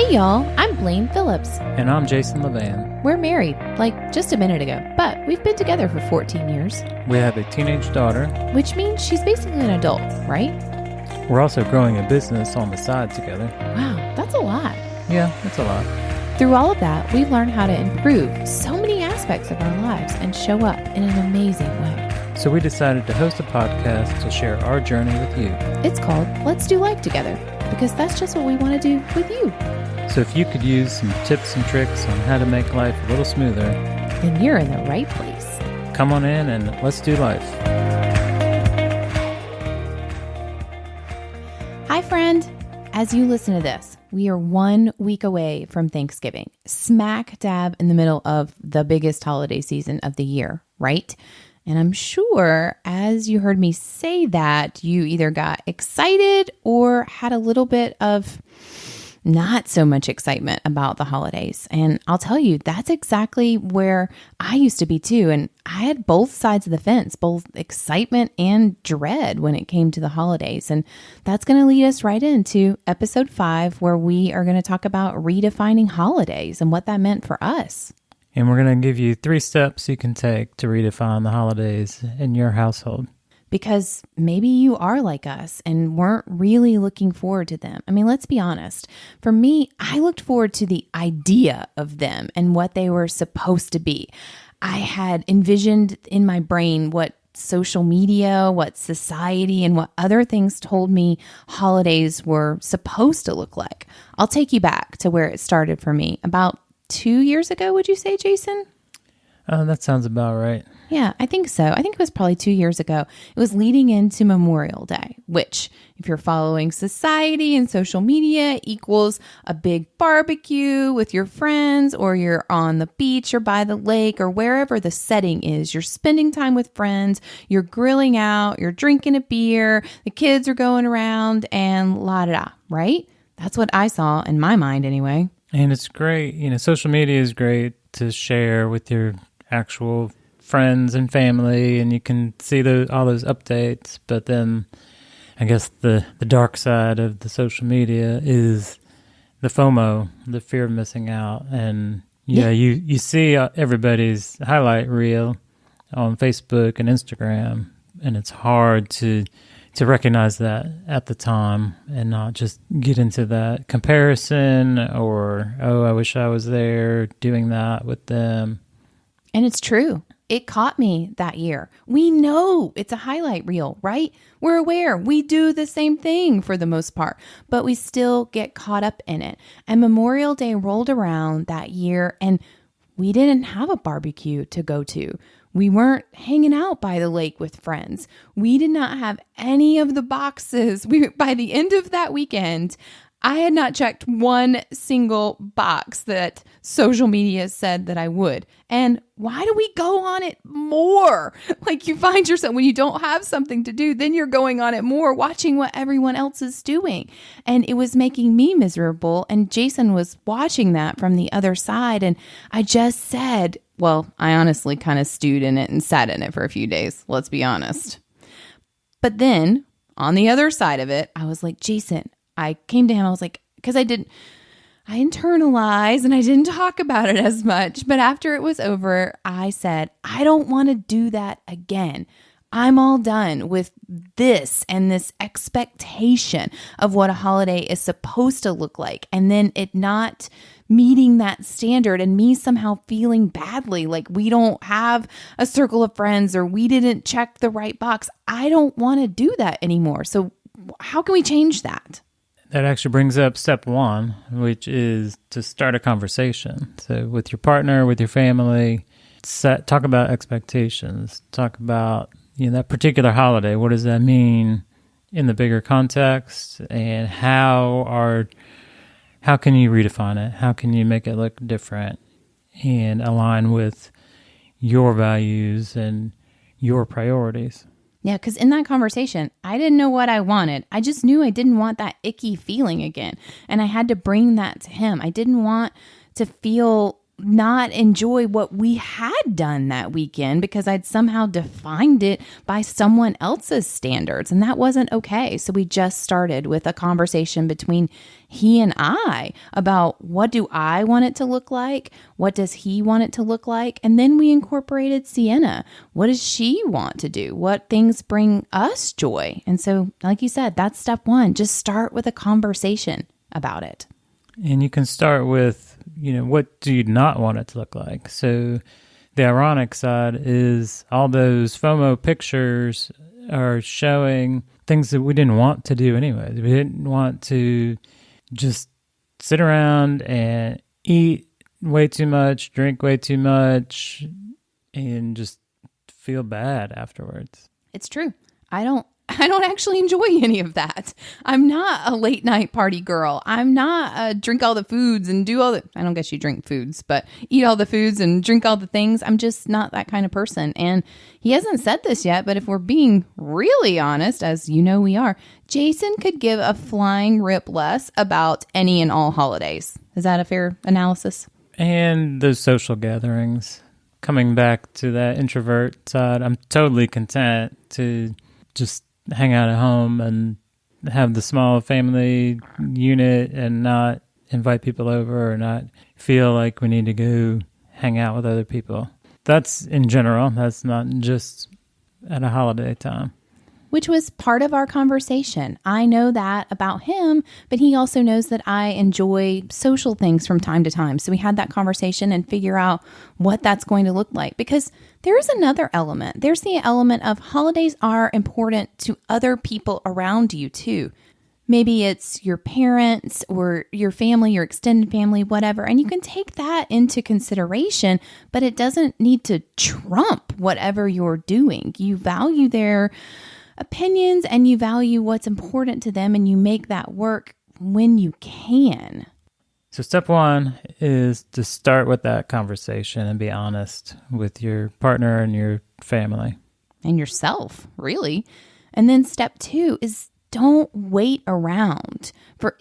Hey y'all, I'm Blaine Phillips. And I'm Phillips-LeVan. We're married, like just a minute ago, but we've been together for 14 years. We have a teenage daughter. Which means she's basically an adult, right? We're also growing a business on the side together. Wow, that's a lot. Yeah, that's a lot. Through all of that, we've learned how to improve so many aspects of our lives and show up in an amazing way. So we decided to host a podcast to share our journey with you. It's called Let's Do Life Together, because that's just what we want to do with you. So if you could use some tips and tricks on how to make life a little smoother, then you're in the right place. Come on in and let's do life. Hi, friend. As you listen to this, we are 1 week away from Thanksgiving, smack dab in the middle of the biggest holiday season of the year, right? And I'm sure as you heard me say that, you either got excited or had a little bit of not so much excitement about the holidays. And I'll tell you, that's exactly where I used to be too. And I had both sides of the fence, both excitement and dread when it came to the holidays. And that's going to lead us right into episode 5, where we are going to talk about redefining holidays and what that meant for us. And we're going to give you 3 steps you can take to redefine the holidays in your household. Because maybe you are like us and weren't really looking forward to them. I mean, let's be honest. For me, I looked forward to the idea of them and what they were supposed to be. I had envisioned in my brain what social media, what society, and what other things told me holidays were supposed to look like. I'll take you back to where it started for me. About 2 years ago, would you say, Jason? That sounds about right. Yeah, I think so. I think it was probably 2 years ago. It was leading into Memorial Day, which, if you're following society and social media, equals a big barbecue with your friends, or you're on the beach or by the lake or wherever the setting is. You're spending time with friends, you're grilling out, you're drinking a beer, the kids are going around, and la-da-da, right? That's what I saw in my mind anyway. And it's great. Social media is great to share with your actual friends and family, and you can see all those updates. But then I guess the dark side of the social media is the FOMO, the fear of missing out. And you see everybody's highlight reel on Facebook and Instagram, and it's hard to recognize that at the time and not just get into that comparison or, oh, I wish I was there doing that with them. And it's true. It caught me that year. We know it's a highlight reel, right? We're aware we do the same thing for the most part, but we still get caught up in it. And Memorial Day rolled around that year, and we didn't have a barbecue to go to. We weren't hanging out by the lake with friends. We did not have any of the boxes. By the end of that weekend, I had not checked one single box that social media said that I would. And why do we go on it more? Like, you find yourself, when you don't have something to do, then you're going on it more, watching what everyone else is doing. And it was making me miserable. And Jason was watching that from the other side. And I just said, well, I honestly kind of stewed in it and sat in it for a few days. Let's be honest. But then on the other side of it, I was like, Jason, I came to him, I was like, because I internalized and I didn't talk about it as much. But after it was over, I said, I don't want to do that again. I'm all done with this and this expectation of what a holiday is supposed to look like. And then it not meeting that standard and me somehow feeling badly, like we don't have a circle of friends or we didn't check the right box. I don't want to do that anymore. So how can we change that? That actually brings up step 1, which is to start a conversation. So with your partner, with your family, talk about expectations. Talk about that particular holiday. What does that mean in the bigger context? And how can you redefine it? How can you make it look different and align with your values and your priorities? Yeah, because in that conversation, I didn't know what I wanted. I just knew I didn't want that icky feeling again. And I had to bring that to him. I didn't want to feel not enjoy what we had done that weekend because I'd somehow defined it by someone else's standards. And that wasn't okay. So we just started with a conversation between he and I about what do I want it to look like? What does he want it to look like? And then we incorporated Sienna. What does she want to do? What things bring us joy? And so, like you said, that's step one. Just start with a conversation about it. And you can start with, what do you not want it to look like? So the ironic side is all those FOMO pictures are showing things that we didn't want to do anyway. We didn't want to just sit around and eat way too much, drink way too much, and just feel bad afterwards. It's true. I don't actually enjoy any of that. I'm not a late night party girl. I'm not a drink all the foods and do all the, I don't guess you drink foods, but eat all the foods and drink all the things. I'm just not that kind of person. And he hasn't said this yet, but if we're being really honest, as you know we are, Jason could give a flying rip less about any and all holidays. Is that a fair analysis? And those social gatherings. Coming back to that introvert side, I'm totally content to just hang out at home and have the small family unit and not invite people over or not feel like we need to go hang out with other people. That's in general. That's not just at a holiday time. Which was part of our conversation. I know that about him, but he also knows that I enjoy social things from time to time. So we had that conversation and figure out what that's going to look like. Because there's another element. There's the element of holidays are important to other people around you too. Maybe it's your parents or your family, your extended family, whatever. And you can take that into consideration, but it doesn't need to trump whatever you're doing. You value their opinions and you value what's important to them and you make that work when you can. So step one is to start with that conversation and be honest with your partner and your family. And yourself, really. And then step two is don't wait around for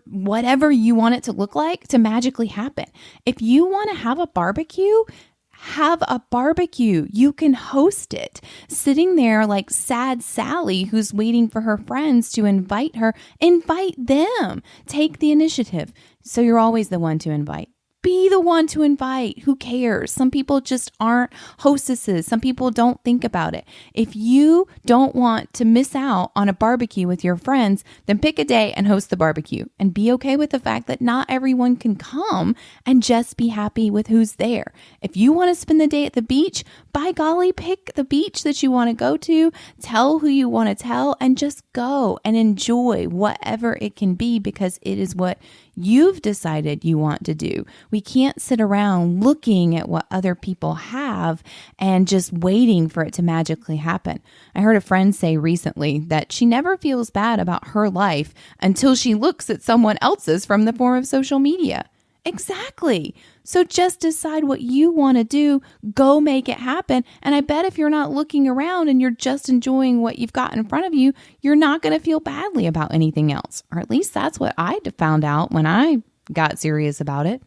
whatever you want it to look like to magically happen. If you want to have a barbecue, have a barbecue. You can host it. Sitting there like sad Sally who's waiting for her friends to invite her, invite them. Take the initiative. So you're always the one to invite. Be the one to invite. Who cares? Some people just aren't hostesses. Some people don't think about it. If you don't want to miss out on a barbecue with your friends, then pick a day and host the barbecue and be okay with the fact that not everyone can come and just be happy with who's there. If you want to spend the day at the beach, by golly, pick the beach that you want to go to, tell who you want to tell, and just go and enjoy whatever it can be because it is what you've decided you want to do. We can't sit around looking at what other people have and just waiting for it to magically happen. I heard a friend say recently that she never feels bad about her life until she looks at someone else's from the form of social media. Exactly. So just decide what you want to do, go make it happen. And I bet if you're not looking around and you're just enjoying what you've got in front of you, you're not going to feel badly about anything else. Or at least that's what I found out when I got serious about it.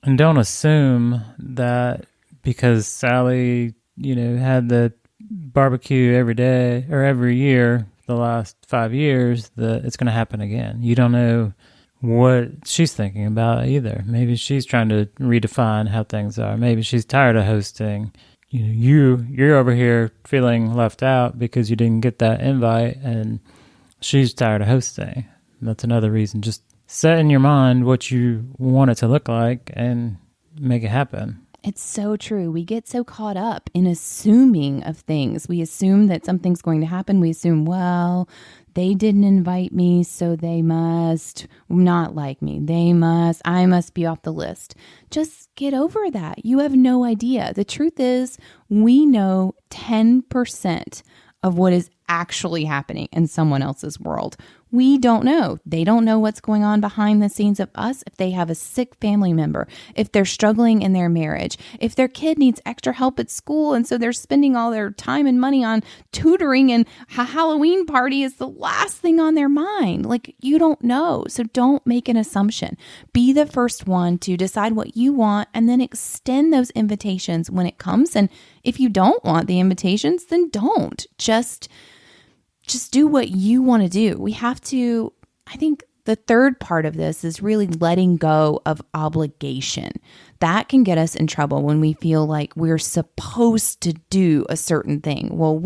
And don't assume that because Sally, had the barbecue every day or every year the last 5 years that it's going to happen again. You don't know what she's thinking about either. Maybe she's trying to redefine how things are. Maybe she's tired of hosting. You're over here feeling left out because you didn't get that invite, and she's tired of hosting. That's another reason. Just set in your mind what you want it to look like and make it happen. It's so true. We get so caught up in assuming of things. We assume that something's going to happen. We assume, well, they didn't invite me, so they must not like me. I must be off the list. Just get over that. You have no idea. The truth is, we know 10% of what is actually happening in someone else's world. We don't know. They don't know what's going on behind the scenes of us. If they have a sick family member, if they're struggling in their marriage, if their kid needs extra help at school, and so they're spending all their time and money on tutoring, and a Halloween party is the last thing on their mind. Like, you don't know. So don't make an assumption. Be the first one to decide what you want and then extend those invitations when it comes. And if you don't want the invitations, then don't. Just do what you want to do. We have to, I think the third part of this is really letting go of obligation. That can get us in trouble when we feel like we're supposed to do a certain thing. Well,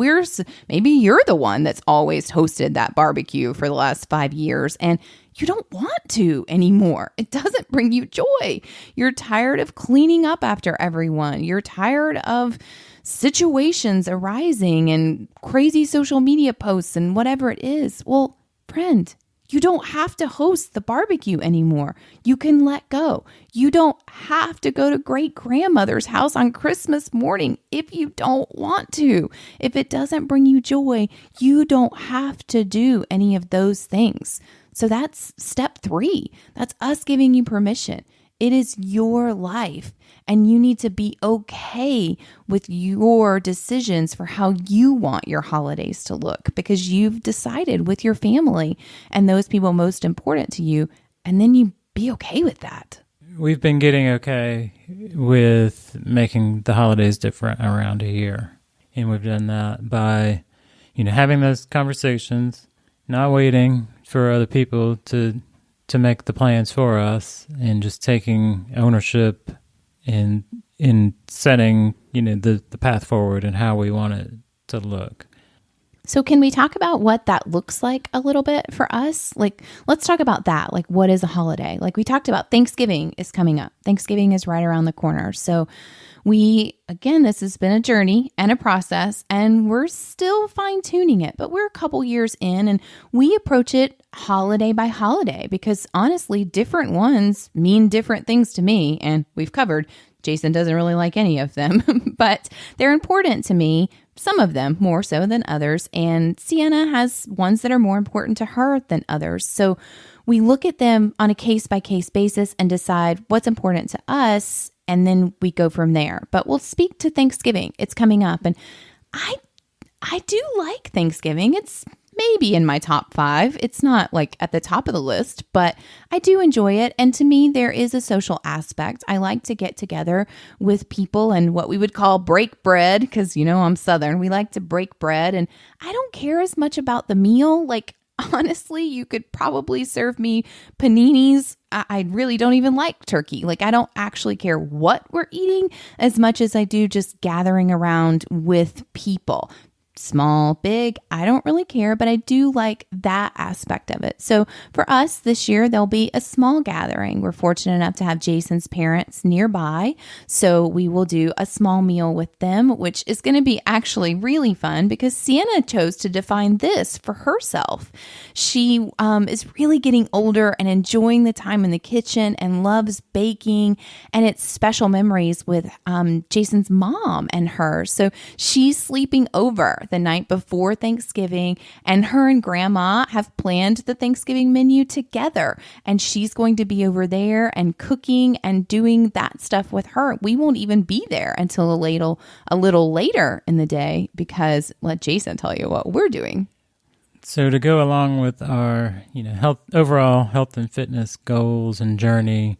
maybe you're the one that's always hosted that barbecue for the last 5 years and you don't want to anymore. It doesn't bring you joy. You're tired of cleaning up after everyone. You're tired of situations arising and crazy social media posts and whatever it is. Well, friend, you don't have to host the barbecue anymore. You can let go. You don't have to go to great grandmother's house on Christmas morning if you don't want to. If it doesn't bring you joy, you don't have to do any of those things. So that's step 3. That's us giving you permission. It is your life, and you need to be okay with your decisions for how you want your holidays to look, because you've decided with your family and those people most important to you, and then you be okay with that. We've been getting okay with making the holidays different around here, and we've done that by, having those conversations, not waiting for other people to make the plans for us, and just taking ownership and in setting, the path forward and how we want it to look. So can we talk about what that looks like a little bit for us? Like, let's talk about that. Like, what is a holiday? Like we talked about, Thanksgiving is coming up. Thanksgiving is right around the corner. So this has been a journey and a process, and we're still fine-tuning it, but we're a couple years in, and we approach it holiday by holiday because honestly, different ones mean different things to me, and we've covered Jason doesn't really like any of them, but they're important to me, some of them more so than others, and Sienna has ones that are more important to her than others. So we look at them on a case-by-case basis and decide what's important to us, and then we go from there. But we'll speak to Thanksgiving. It's coming up, and I do like Thanksgiving. It's maybe in my top 5. It's not like at the top of the list, but I do enjoy it. And to me, there is a social aspect. I like to get together with people and what we would call break bread, because, I'm Southern. We like to break bread, and I don't care as much about the meal. Like, honestly, you could probably serve me paninis. I really don't even like turkey. Like, I don't actually care what we're eating as much as I do just gathering around with people. Small, big, I don't really care, but I do like that aspect of it. So for us this year, there'll be a small gathering. We're fortunate enough to have Jason's parents nearby, so we will do a small meal with them, which is going to be actually really fun because Sienna chose to define this for herself. She is really getting older and enjoying the time in the kitchen and loves baking, and it's special memories with Jason's mom and her. So she's sleeping over the night before Thanksgiving, and her and Grandma have planned the Thanksgiving menu together, and she's going to be over there and cooking and doing that stuff with her. We won't even be there until a little later in the day, because let Jason tell you what we're doing. So to go along with our overall health and fitness goals and journey,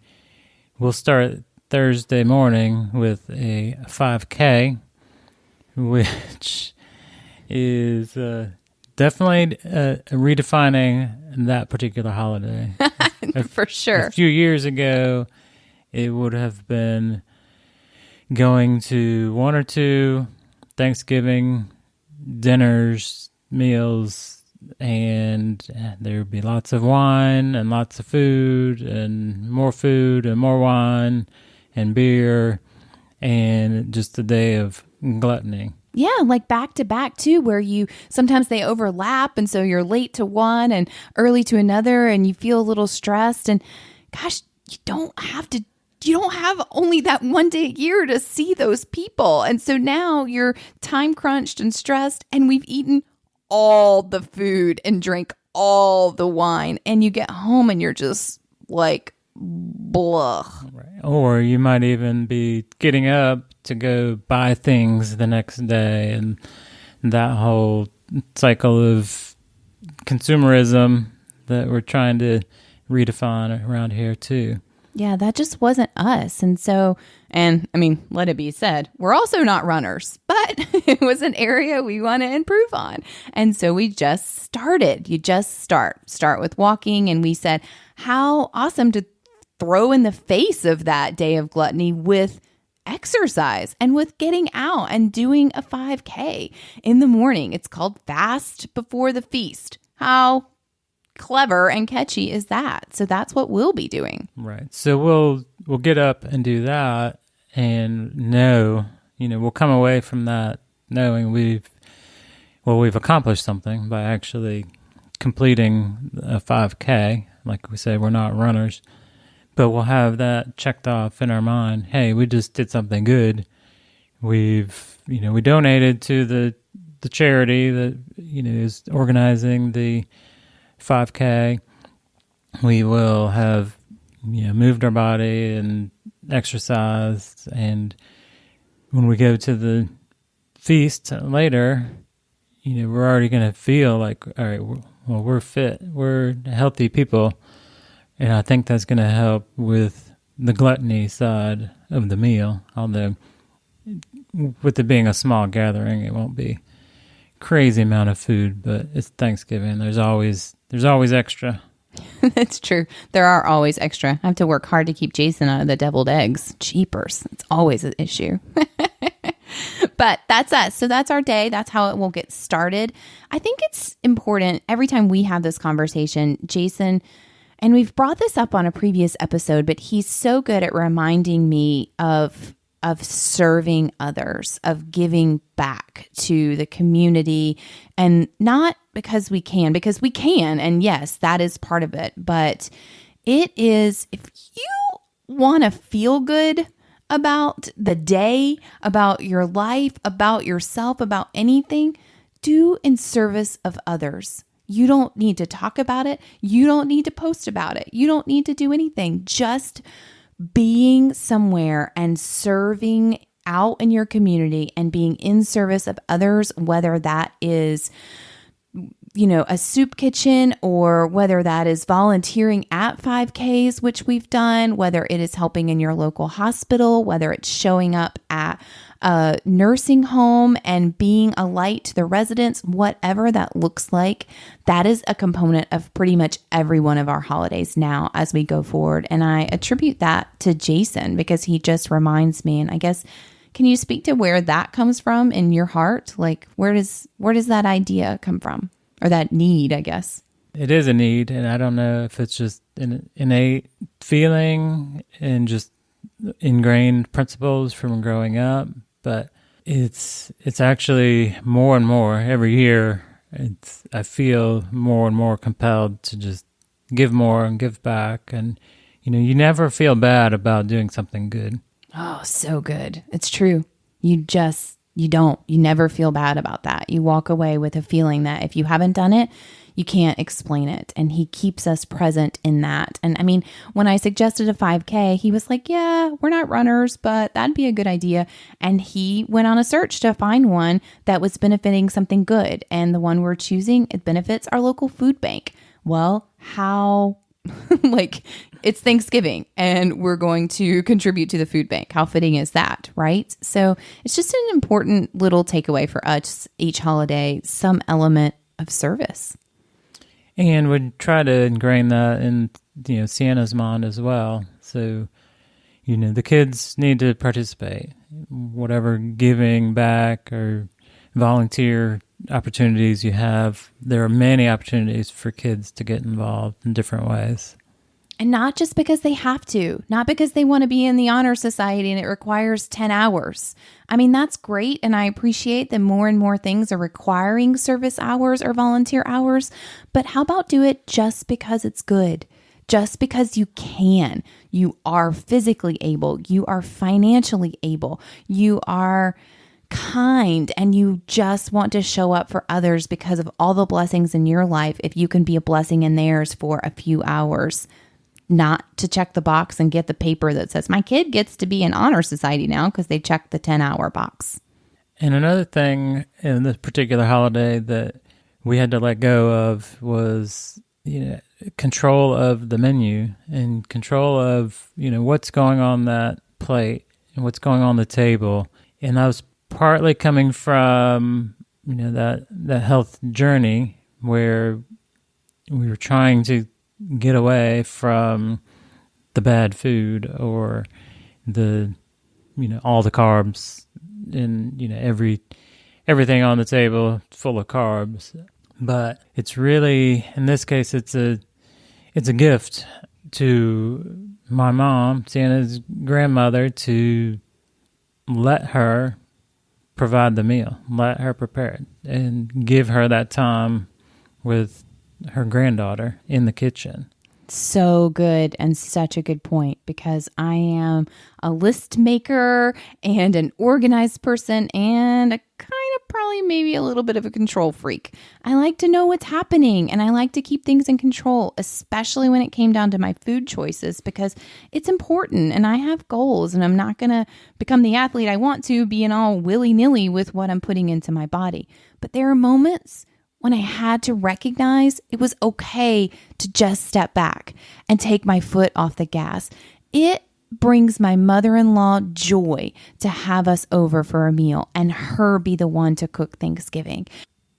we'll start Thursday morning with a 5K, which is definitely redefining that particular holiday. For sure. A few years ago, it would have been going to 1 or 2 Thanksgiving dinners, meals, and there would be lots of wine and lots of food and more wine and beer, and just a day of gluttony. Yeah, like back to back too, where sometimes they overlap, and so you're late to one and early to another, and you feel a little stressed. And gosh, you don't have only that one day a year to see those people. And so now you're time crunched and stressed, and we've eaten all the food and drank all the wine, and you get home and you're just like, blah. Right. Or you might even be getting up to go buy things the next day, and that whole cycle of consumerism that we're trying to redefine around here too. Yeah, that just wasn't us. And so, and I mean, let it be said, we're also not runners, but it was an area we want to improve on. And so we just started. You just start with walking. And we said, how awesome to throw in the face of that day of gluttony with exercise and with getting out and doing a 5K in the morning. It's called Fast Before the Feast. How clever and catchy is that? So that's what we'll be doing. Right. So we'll get up and do that, and we'll come away from that knowing we've accomplished something by actually completing a 5K. Like we say, we're not runners, but we'll have that checked off in our mind. Hey, we just did something good. We donated to the charity that is organizing the 5K. We will have moved our body and exercised, and when we go to the feast later, we're already going to feel like, all right, we're fit, we're healthy people, and I think that's going to help with the gluttony side of the meal. Although with it being a small gathering, it won't be crazy amount of food, but it's Thanksgiving. There's always extra. That's true. There are always extra. I have to work hard to keep Jason out of the deviled eggs. Jeepers. It's always an issue. But that's us. So that's our day. That's how it will get started. I think it's important every time we have this conversation, Jason, and we've brought this up on a previous episode, but he's so good at reminding me of serving others, of giving back to the community, and not because we can, and yes, that is part of it, but it is, if you want to feel good about the day, about your life, about yourself, about anything, do in service of others. You don't need to talk about it. You don't need to post about it. You don't need to do anything. Just being somewhere and serving out in your community and being in service of others, whether that is, a soup kitchen, or whether that is volunteering at 5Ks, which we've done, whether it is helping in your local hospital, whether it's showing up at a nursing home and being a light to the residents, whatever that looks like, that is a component of pretty much every one of our holidays now as we go forward. And I attribute that to Jason because he just reminds me. And I guess, can you speak to where that comes from in your heart? Like, where does that idea come from? Or that need, I guess. It is a need, and I don't know if it's just an innate feeling and just ingrained principles from growing up, but it's actually more and more every year. I feel more and more compelled to just give more and give back, and you never feel bad about doing something good. Oh, so good. It's true. You don't. You never feel bad about that. You walk away with a feeling that if you haven't done it, you can't explain it. And he keeps us present in that. And I mean, when I suggested a 5K, he was like, yeah, we're not runners, but that'd be a good idea. And he went on a search to find one that was benefiting something good. And the one we're choosing, it benefits our local food bank. Well, how... it's Thanksgiving and we're going to contribute to the food bank. How fitting is that, right? So it's just an important little takeaway for us each holiday, some element of service. And we try to ingrain that in, Sienna's mind as well. So, the kids need to participate. Whatever giving back or volunteer opportunities you have, there are many opportunities for kids to get involved in different ways. And not just because they have to, not because they want to be in the honor society and it requires 10 hours. I mean, that's great. And I appreciate that more and more things are requiring service hours or volunteer hours. But how about do it just because it's good? Just because you can. You are physically able. You are financially able. You are kind and you just want to show up for others because of all the blessings in your life, if you can be a blessing in theirs for a few hours, not to check the box and get the paper that says my kid gets to be in honor society now because they checked the 10-hour box. And another thing in this particular holiday that we had to let go of was, control of the menu and control of, what's going on that plate and what's going on the table. And that was partly coming from, that health journey where we were trying to get away from the bad food or the, all the carbs and, everything on the table full of carbs. But it's really, in this case, it's a gift to my mom, Sienna's grandmother, to let her provide the meal, let her prepare it, and give her that time with her granddaughter in the kitchen. So good, and such a good point, because I am a list maker and an organized person and a kind of probably maybe a little bit of a control freak. I like to know what's happening and I like to keep things in control, especially when it came down to my food choices, because it's important and I have goals and I'm not going to become the athlete I want to, being all willy-nilly with what I'm putting into my body. But there are moments when I had to recognize it was okay to just step back and take my foot off the gas. It brings my mother-in-law joy to have us over for a meal and her be the one to cook Thanksgiving.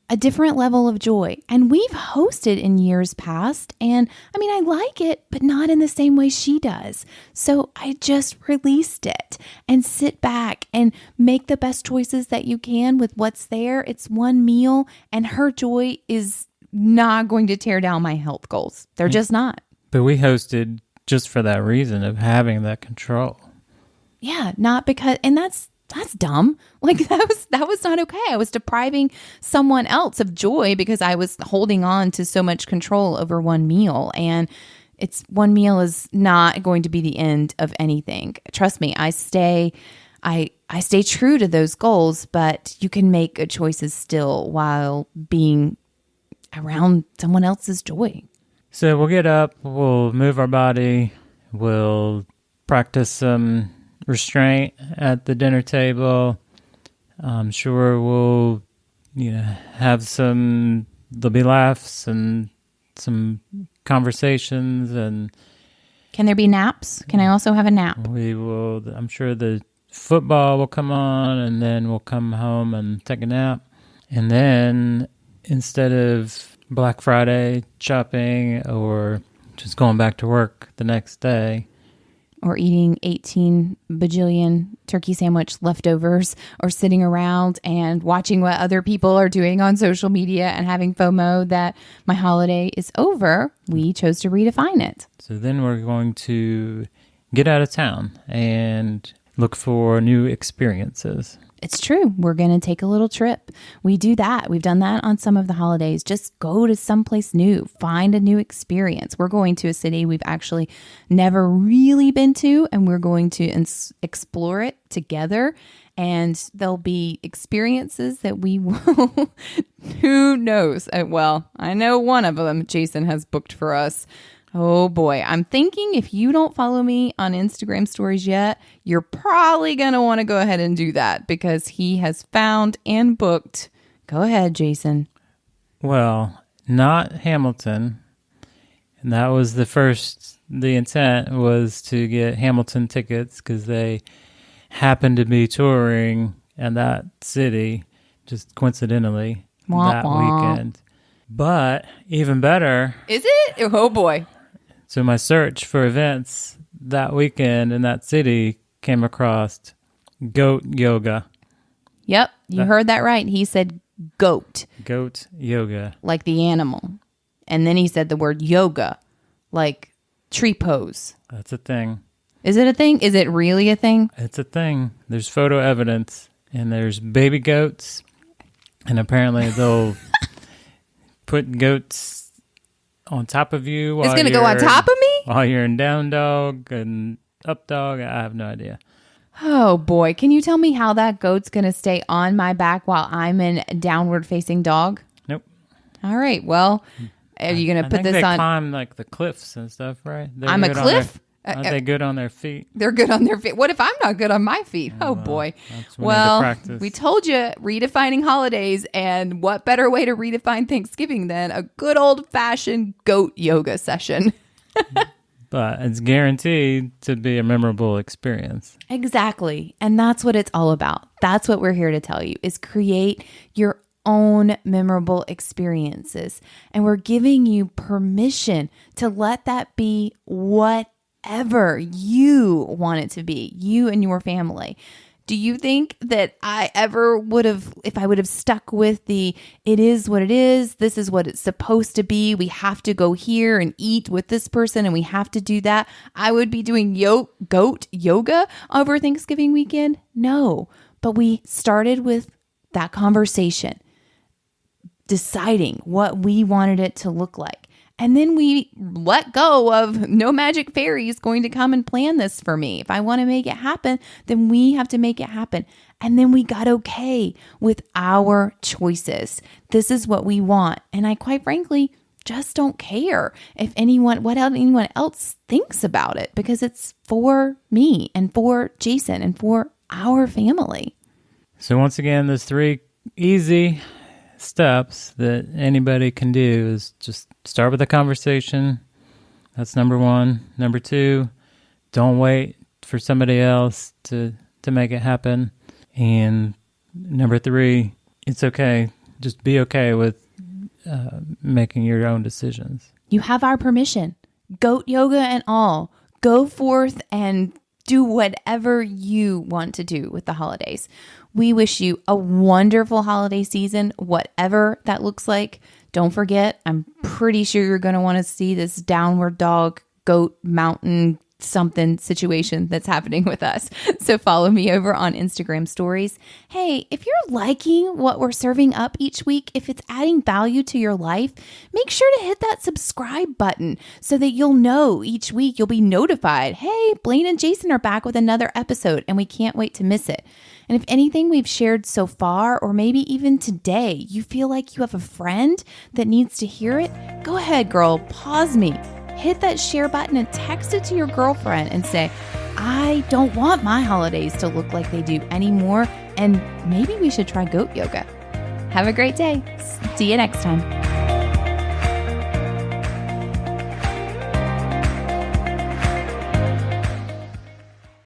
A different level of joy. And we've hosted in years past. And I like it, but not in the same way she does. So I just released it and sit back and make the best choices that you can with what's there. It's one meal and her joy is not going to tear down my health goals. They're just not. But we hosted just for that reason of having that control. Yeah, not because, and that's dumb. Like that was not okay. I was depriving someone else of joy because I was holding on to so much control over one meal. And one meal is not going to be the end of anything. Trust me, I stay true to those goals, but you can make good choices still while being around someone else's joy. So we'll get up, we'll move our body, we'll practice some restraint at the dinner table. I'm sure we'll, have there'll be laughs and some conversations. And can there be naps? Can I also have a nap? We will, I'm sure the football will come on and then we'll come home and take a nap. And then instead of Black Friday shopping or just going back to work the next day, or eating 18 bajillion turkey sandwich leftovers, or sitting around and watching what other people are doing on social media and having FOMO that my holiday is over, we chose to redefine it. So then we're going to get out of town and look for new experiences. It's true. We're going to take a little trip. We do that. We've done that on some of the holidays. Just go to someplace new. Find a new experience. We're going to a city we've actually never really been to, and we're going to explore it together. And there'll be experiences that we will, who knows? Well, I know one of them Jason has booked for us. Oh boy, I'm thinking if you don't follow me on Instagram stories yet, you're probably going to want to go ahead and do that because he has found and booked. Go ahead, Jason. Well, not Hamilton. And that was the intent was to get Hamilton tickets because they happened to be touring in that city just coincidentally that weekend. But even better. Is it? Oh boy. So my search for events that weekend in that city came across goat yoga. Yep, you heard that right. He said goat. Goat yoga. Like the animal. And then he said the word yoga, like tree pose. That's a thing. Is it a thing? Is it really a thing? It's a thing. There's photo evidence, and there's baby goats, and apparently they'll put goats on top of you. It's going to go on top of me? While you're in down dog and up dog. I have no idea. Oh boy, can you tell me how that goat's going to stay on my back while I'm in downward facing dog? Nope. All right, well, are you going to put this they on? climb like the cliffs and stuff, right? I'm a cliff? Are they good on their feet? They're good on their feet. What if I'm not good on my feet? Oh, boy. Well, we told you redefining holidays, and what better way to redefine Thanksgiving than a good old-fashioned goat yoga session? But it's guaranteed to be a memorable experience. Exactly. And that's what it's all about. That's what we're here to tell you, is create your own memorable experiences. And we're giving you permission to let that be whatever you want it to be, you and your family. Do you think that I ever would have, if I would have stuck with it is what it is, this is what it's supposed to be, we have to go here and eat with this person and we have to do that, I would be doing goat yoga over Thanksgiving weekend? No. But we started with that conversation, deciding what we wanted it to look like. And then we let go of no magic fairy is going to come and plan this for me. If I want to make it happen, then we have to make it happen. And then we got okay with our choices. This is what we want. And I quite frankly just don't care if anyone else thinks about it, because it's for me and for Jason and for our family. So once again, there's 3 easy steps that anybody can do is just start with a conversation. That's number 1. Number 2, don't wait for somebody else to make it happen. And number 3, it's okay. Just be okay with making your own decisions. You have our permission. Goat yoga and all. Go forth and do whatever you want to do with the holidays. We wish you a wonderful holiday season, whatever that looks like. Don't forget, I'm pretty sure you're going to want to see this downward dog, goat, mountain, something situation that's happening with us. So follow me over on Instagram stories. Hey, if you're liking what we're serving up each week, if it's adding value to your life, make sure to hit that subscribe button so that you'll know each week, you'll be notified. Hey, Blaine and Jason are back with another episode and we can't wait to miss it. And if anything we've shared so far, or maybe even today, you feel like you have a friend that needs to hear it, go ahead, girl, pause me. Hit that share button and text it to your girlfriend and say, I don't want my holidays to look like they do anymore, and maybe we should try goat yoga. Have a great day. See you next time.